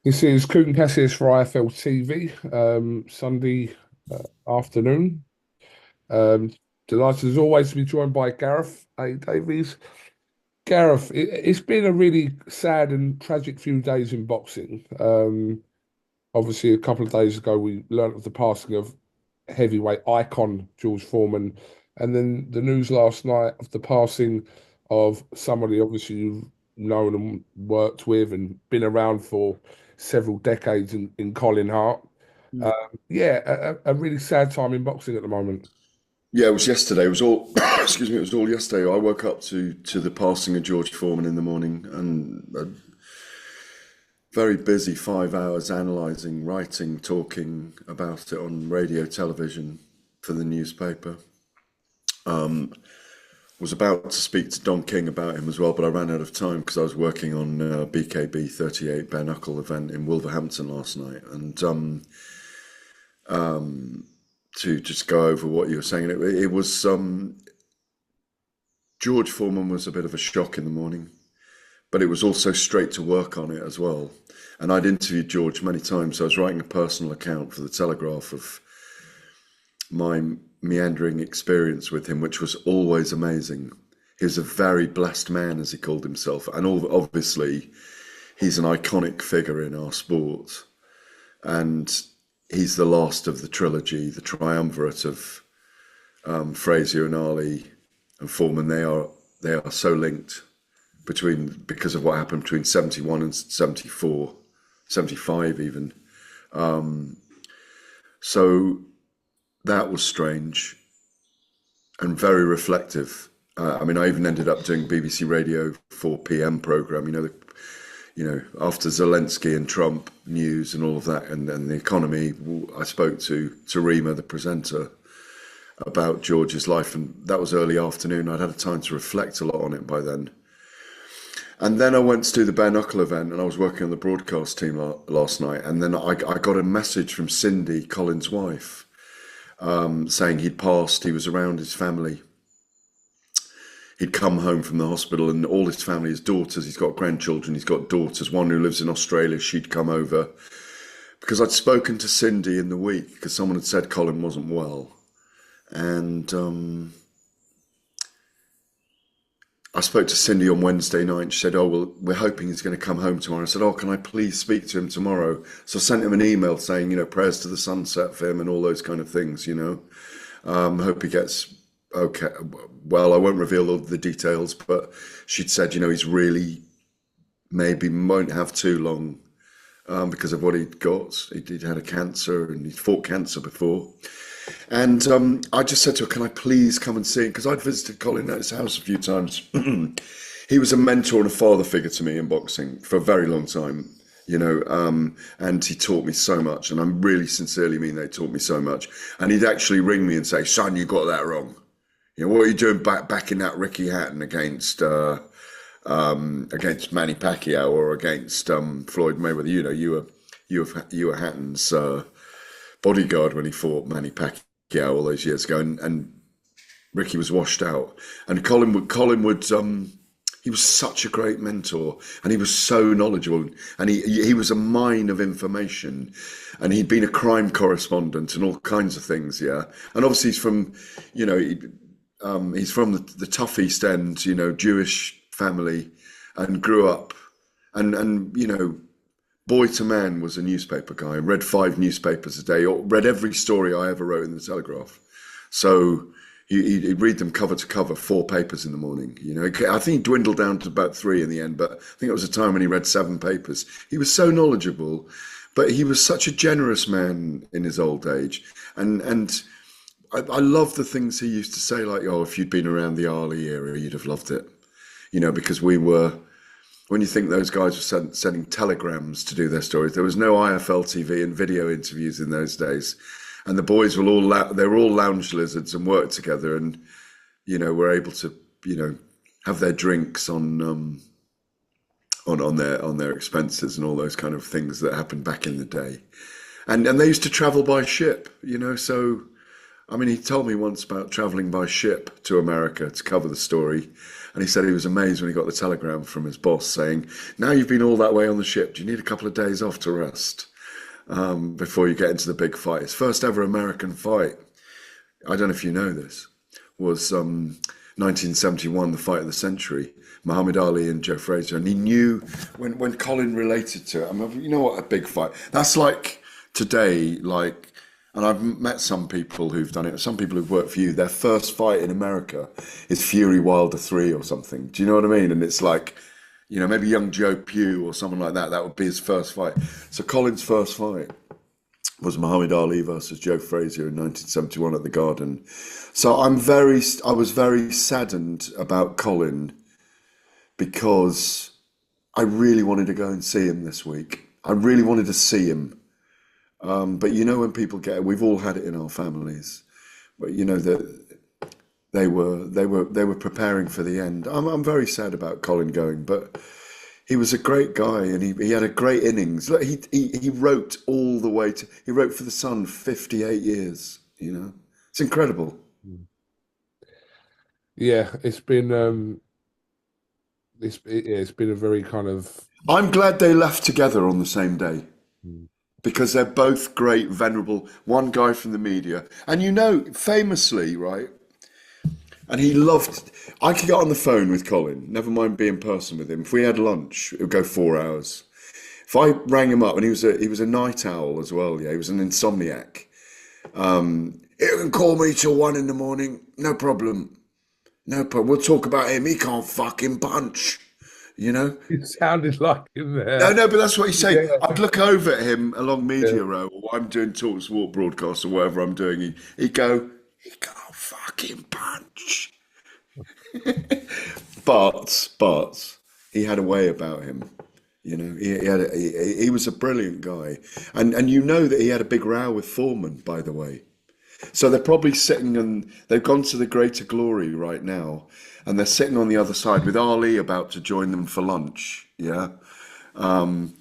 This is Kugan Cassius for iFLTV, Sunday afternoon. Um, Delighted as always to be joined by Gareth A.Davies. Gareth, it's been a really sad and tragic few days in boxing. Obviously, a couple of days ago, we learnt of the passing of heavyweight icon George Foreman, and then the news last night of the passing of somebody obviously you've known and worked with and been around for several decades in Colin Hart. Mm. Um, yeah, a really sad time in boxing at the moment. Yeah, it was yesterday. It was all, excuse me, it was all yesterday. I woke up to the passing of George Foreman in the morning and a very busy 5 hours analysing, writing, talking about it on radio, television for the newspaper. Was about to speak to Don King about him as well, but I ran out of time because I was working on BKB 38 bare knuckle event in Wolverhampton last night, and to just go over what you were saying, it was George Foreman was a bit of a shock in the morning, but it was also straight to work on it as well. And I'd interviewed George many times. So I was writing a personal account for the Telegraph of my meandering experience with him, which was always amazing. He was a very blessed man, as he called himself, and obviously he's an iconic figure in our sport, and he's the last of the trilogy, the triumvirate of Frazier and Ali and Foreman. They are so linked because of what happened between 71 and 74, 75 even. So that was strange and very reflective. I mean, I even ended up doing BBC Radio 4 PM program. After Zelensky and Trump news and all of that, and the economy, I spoke to Rima, the presenter, about George's life, and that was early afternoon. I'd had time to reflect a lot on it by then. And then I went to do the bare knuckle event, and I was working on the broadcast team last night, and then I got a message from Cindy, Colin's wife, saying he'd passed. He was around his family. He'd come home from the hospital, and all his family, his daughters, he's got grandchildren, he's got daughters, one who lives in Australia, she'd come over. Because I'd spoken to Cindy in the week, because someone had said Colin wasn't well. And I spoke to Cindy on Wednesday night, and she said, oh, well, we're hoping he's going to come home tomorrow. I said, oh, can I please speak to him tomorrow? So I sent him an email saying, prayers to the sunset for him and all those kind of things, Hope he gets okay. Well, I won't reveal all the details, but she'd said, he's really maybe won't have too long because of what he'd got. He'd had a cancer and he'd fought cancer before. And I just said to her, can I please come and see him? Because I'd visited Colin at his house a few times. He was a mentor and a father figure to me in boxing for a very long time, and he taught me so much. And I really sincerely mean they taught me so much. And he'd actually ring me and say, son, you got that wrong. What are you doing back in that Ricky Hatton against Manny Pacquiao or against Floyd Mayweather? You were Hatton's bodyguard when he fought Manny Pacquiao all those years ago, and Ricky was washed out. And Colin would he was such a great mentor, and he was so knowledgeable, and he was a mine of information, and he'd been a crime correspondent and all kinds of things, yeah. And obviously he's from, he's from the tough East End, Jewish family, and grew up, and boy to man was a newspaper guy, and read 5 newspapers a day, or read every story I ever wrote in the Telegraph. So he'd read them cover to cover, 4 papers in the morning. I think he dwindled down to about 3 in the end, but I think it was a time when he read 7 papers. He was so knowledgeable, but he was such a generous man in his old age. And I love the things he used to say, like, oh, if you'd been around the Ali era, you'd have loved it. Because we were, when you think those guys were sending telegrams to do their stories, there was no IFLTV and video interviews in those days. And the boys were they were all lounge lizards and worked together, and, were able to, have their drinks on their expenses and all those kind of things that happened back in the day. And they used to travel by ship, so I mean, he told me once about traveling by ship to America to cover the story. And he said he was amazed when he got the telegram from his boss saying, now you've been all that way on the ship. Do you need a couple of days off to rest before you get into the big fight? His first ever American fight, I don't know if you know this, was 1971, the fight of the century, Muhammad Ali and Joe Frazier. And he knew when Colin related to it, I mean, you know what, a big fight. That's like today, like, and I've met some people who've done it, some people who've worked for you, their first fight in America is Fury Wilder 3 or something. Do you know what I mean? And it's like, you know, maybe young Joe Pugh or someone like that, that would be his first fight. So Colin's first fight was Muhammad Ali versus Joe Frazier in 1971 at the Garden. So I was very saddened about Colin because I really wanted to go and see him this week. I really wanted to see him. But you know, when people get it, we've all had it in our families. But you know that they were preparing for the end. I'm very sad about Colin going, but he was a great guy and he had a great innings. Look, he wrote all the way to, he wrote for the Sun 58 years. You know, it's incredible. Yeah, it's been it's been a very kind of I'm glad they left together on the same day. Because they're both great, venerable, one guy from the media. And you know, famously, right? And he loved, I could get on the phone with Colin, never mind being in person with him. If we had lunch, it would go 4 hours. If I rang him up, and he was a night owl as well, yeah, he was an insomniac. He can call me till 1 a.m, no problem. No problem, we'll talk about him, he can't fucking punch. You know, it sounded like him there. No, but that's what he's saying. Yeah. I'd look over at him along Media Row, or I'm doing Talk Sport broadcast or whatever I'm doing. He'd go, he can't fucking punch. but he had a way about him. You know, he was a brilliant guy, and you know that he had a big row with Foreman, by the way. So they're probably sitting and they've gone to the greater glory right now. And they're sitting on the other side with Ali about to join them for lunch, yeah? And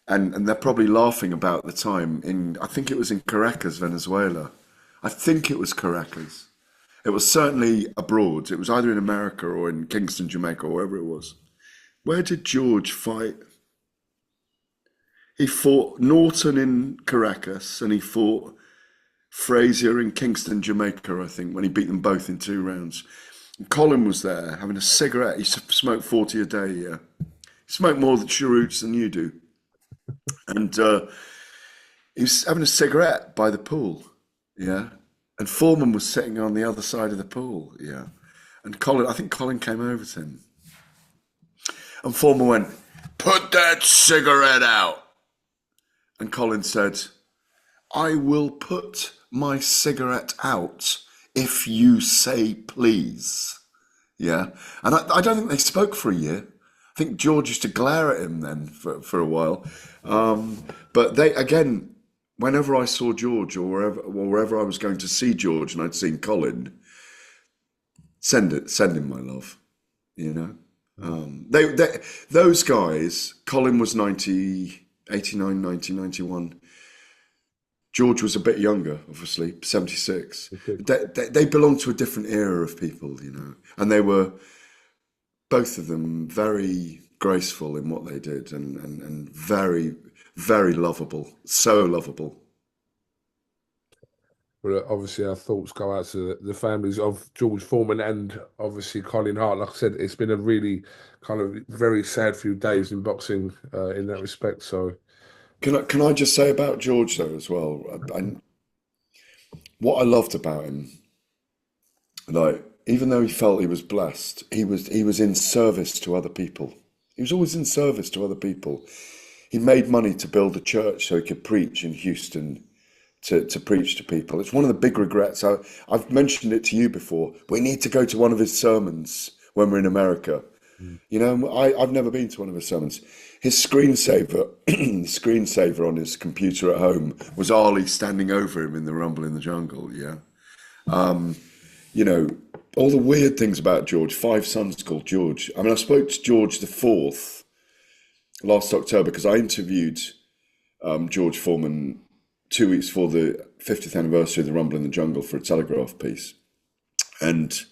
they're probably laughing about the time in, I think it was in Caracas, Venezuela. I think it was Caracas. It was certainly abroad. It was either in America or in Kingston, Jamaica, or wherever it was. Where did George fight? He fought Norton in Caracas and he fought Frazier in Kingston, Jamaica, I think, when he beat them both in 2 rounds. Colin was there having a cigarette. He smoked 40 a day, yeah. He smoked more cheroots than you do. And he was having a cigarette by the pool, yeah. And Foreman was sitting on the other side of the pool, yeah. And Colin, I think Colin came over to him. And Foreman went, put that cigarette out. And Colin said, I will put my cigarette out if you say please. Yeah. And I don't think they spoke for a year. I think George used to glare at him then for a while. But they, again, whenever I saw George or wherever I was going to see George and I'd seen Colin, send him my love, you know. Those guys, Colin was 89, 91. George was a bit younger, obviously, 76. They belonged to a different era of people, you know, and they were, both of them, very graceful in what they did and very, very lovable, so lovable. Well, obviously, our thoughts go out to the families of George Foreman and obviously Colin Hart. Like I said, it's been a really kind of very sad few days in boxing in that respect. So, can I just say about George though as well? And what I loved about him, like even though he felt he was blessed, he was in service to other people. He was always in service to other people. He made money to build a church so he could preach in Houston. To preach to people. It's one of the big regrets. I've mentioned it to you before. We need to go to one of his sermons when we're in America. You know, I've never been to one of his sermons. His screensaver on his computer at home was Ali standing over him in the Rumble in the Jungle. Yeah. You know, all the weird things about George. 5 sons called George. I mean, I spoke to George IV last October because I interviewed George Foreman 2 weeks for the 50th anniversary of the Rumble in the Jungle for a Telegraph piece, and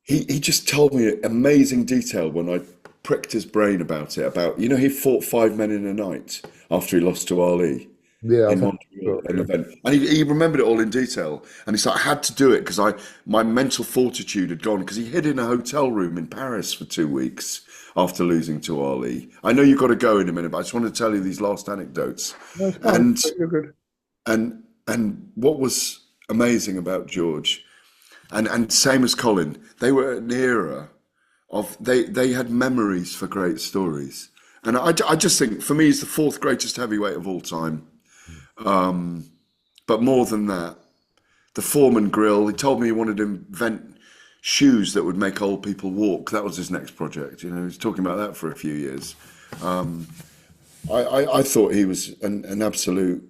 he just told me amazing detail when I pricked his brain about it. About, he fought 5 men in a night after he lost to Ali Yeah, I've in heard. Montreal, an event, and he remembered it all in detail. And he's like, I had to do it because my mental fortitude had gone, because he hid in a hotel room in Paris for 2 weeks after losing to Ali. I know you've got to go in a minute, but I just wanted to tell you these last anecdotes. No, it's fine. And You're good. and what was amazing about George, and same as Colin, they were an era of they had memories for great stories. And I just think, for me, he's the fourth greatest heavyweight of all time. But more than that, the Foreman grill. He told me he wanted to invent shoes that would make old people walk. That was his next project. He was talking about that for a few years. I thought he was an absolute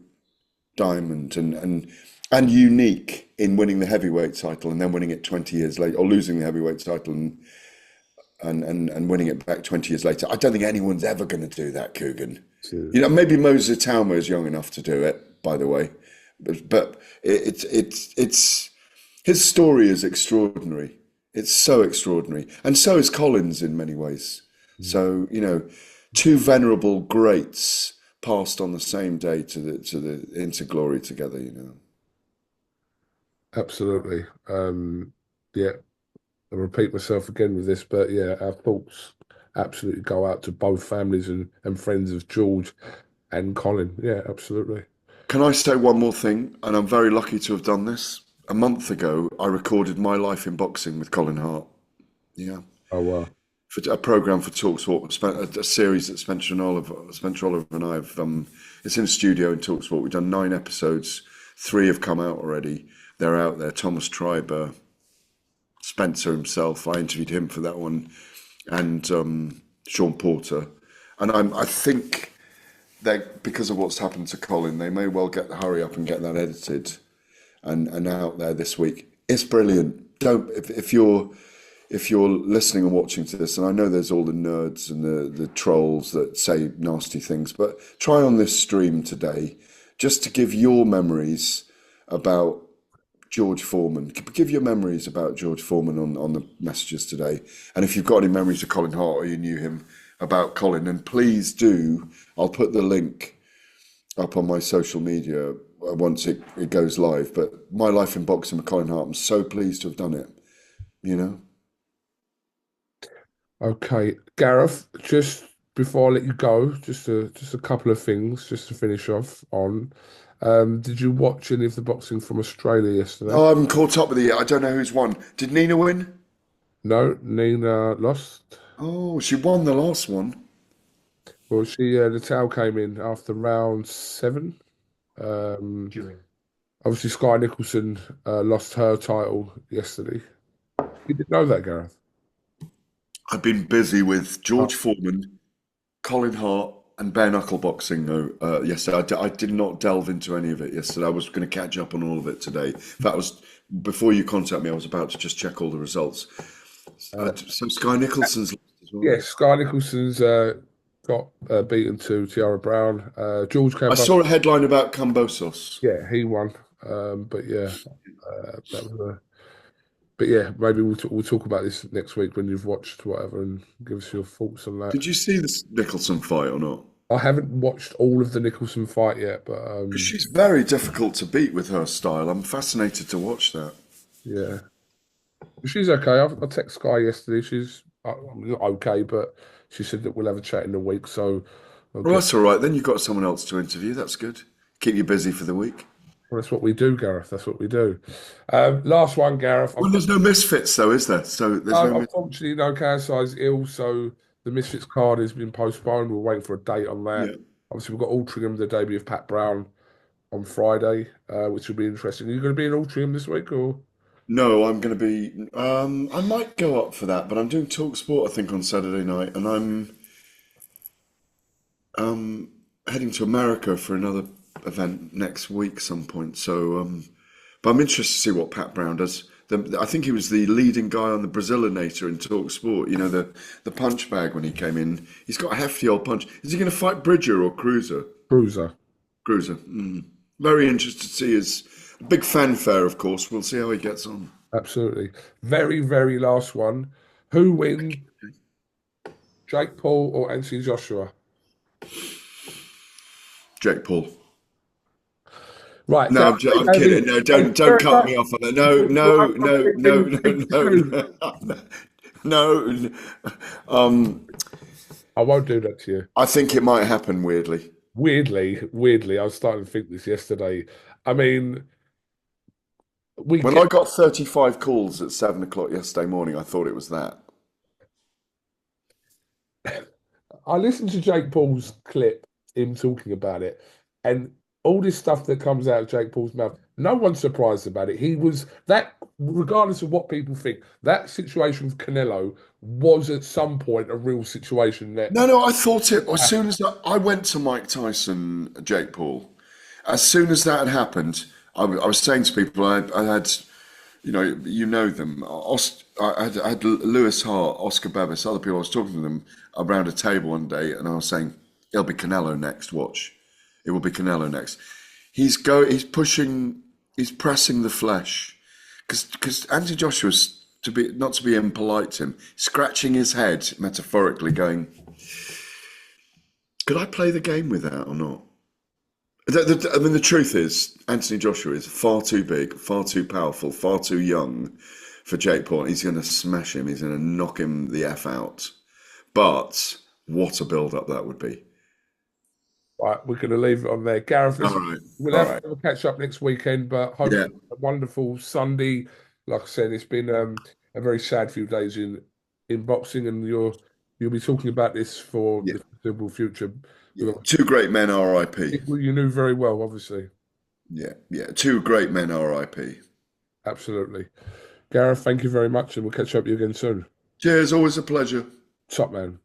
diamond, and unique in winning the heavyweight title and then winning it 20 years later, or losing the heavyweight title and winning it back 20 years later. I don't think anyone's ever going to do that, Kugan. Too. Maybe Moses Talma is young enough to do it, by the way, but it's his story is extraordinary. It's so extraordinary, and so is Colin's in many ways. So, two venerable greats passed on the same day into glory together. Absolutely. Yeah, I repeat myself again with this, but yeah, our thoughts absolutely go out to both families and friends of George and Colin. Yeah, absolutely. Can I say one more thing? And I'm very lucky to have done this. A month ago, I recorded My Life in Boxing with Colin Hart. Yeah. Oh, wow. For a program for TalkSport, a series that Spencer Oliver and I have. It's in a studio in TalkSport. We've done 9 episodes. 3 have come out already. They're out there. Thomas Triber, Spencer himself. I interviewed him for that one, and Sean Porter. And I think that because of what's happened to Colin, they may well hurry up and get that edited and out there this week. It's brilliant. Don't if you're listening and watching to this, and I know there's all the nerds and the trolls that say nasty things, but try on this stream today just to give your memories about George Foreman. Give your memories about George Foreman on the messages today. And if you've got any memories of Colin Hart, or you knew him, about Colin, then please do. I'll put the link up on my social media once it goes live. But My Life in Boxing with Colin Hart, I'm so pleased to have done it. Okay, Gareth, just before I let you go, just a couple of things just to finish off on. Did you watch any of the boxing from Australia yesterday? Oh, I haven't caught up with it yet. I don't know who's won. Did Nina win? No, Nina lost. Oh, she won the last one. Well, the towel came in after round 7. Obviously, Sky Nicholson lost her title yesterday. You didn't know that, Gareth? I've been busy with Oh, George Foreman, Colin Hart, and bare knuckle boxing though. Yesterday, I did not delve into any of it yesterday. I was going to catch up on all of it today. That was before you contact me. I was about to just check all the results. uh, So Sky Nicholson's lost as well. yeah, Sky Nicholson's got beaten to Tiara Brown. George I Campbell, saw a headline about Cambosos. yeah, he won. But yeah, that was a. But yeah, maybe we'll talk about this next week when you've watched whatever and give us your thoughts on that. Did you see this Nicholson fight or not? I haven't watched all of the Nicholson fight yet, but Because she's very difficult to beat with her style. I'm fascinated to watch that. yeah, she's okay. I texted Sky yesterday. She's okay, but she said that we'll have a chat in a week. So I'll Well, get. that's all right. Then you've got someone else to interview. That's good. Keep you busy for the week. Well, that's what we do, Gareth. That's what we do. Last one, Gareth. Well, there's no misfits though, is there? So there's no. Unfortunately, no, Kansai's ill, so the Misfits card has been postponed. We're waiting for a date on that. Yeah. Obviously, we've got Altrincham, the debut of Pat Brown on Friday, which will be interesting. Are you going to be in Altrincham this week, or? No, I'm going to be. I might go up for that, but I'm doing Talk Sport, I think, on Saturday night, and I'm heading to America for another event next week, some point. So, but I'm interested to see what Pat Brown does. I think he was the leading guy on the Brazilinator in Talk Sport. The punch bag when he came in. He's got a hefty old punch. Is he going to fight Bridger or Cruiser? Bruiser. Cruiser. Very interested to see his big fanfare, of course. We'll see how he gets on. Absolutely. Very, very last one. Who wins, Jake Paul or Anthony Joshua? Jake Paul. Right, No, Gareth I'm Davies, kidding. No, thank you don't very cut much. me off on that. No, no, no, no, Speak no, soon. no, no. Um, I won't do that to you. I think it might happen weirdly. Weirdly, I was starting to think this yesterday. I mean, we When get. I got 35 calls at 7 o'clock yesterday morning, I thought it was that. I listened to Jake Paul's clip, him talking about it, and all this stuff that comes out of Jake Paul's mouth. No one's surprised about it. He was that, regardless of what people think, that situation with Canelo was at some point a real situation that. No, no, I thought it as soon as I went to Mike Tyson, Jake Paul. As soon as that had happened, I was saying to people, I had, you know them. I had Lewis Hart, Oscar Bevis, other people. I was talking to them around a table one day, and I was saying, "It'll be Canelo next. Watch, it will be Canelo next." He's pushing, he's pressing the flesh, because Anthony Joshua's not to be impolite to him, scratching his head metaphorically, going, "Could I play the game with that or not?" I mean, the truth is, Anthony Joshua is far too big, far too powerful, far too young for Jake Paul. He's going to smash him. He's going to knock him the F out. But what a build-up that would be. Right, we're going to leave it on there. Gareth, All listen, right. we'll All have right. to catch up next weekend, but Yeah. hopefully a wonderful Sunday. Like I said, it's been a very sad few days in boxing, and you'll be talking about this for Yeah. the foreseeable future Yeah. with Two great men RIP. people you knew very well, obviously. Yeah. Yeah. Two great men RIP. Absolutely. Gareth, thank you very much, and we'll catch up with you again soon. Cheers. Always a pleasure. Top man.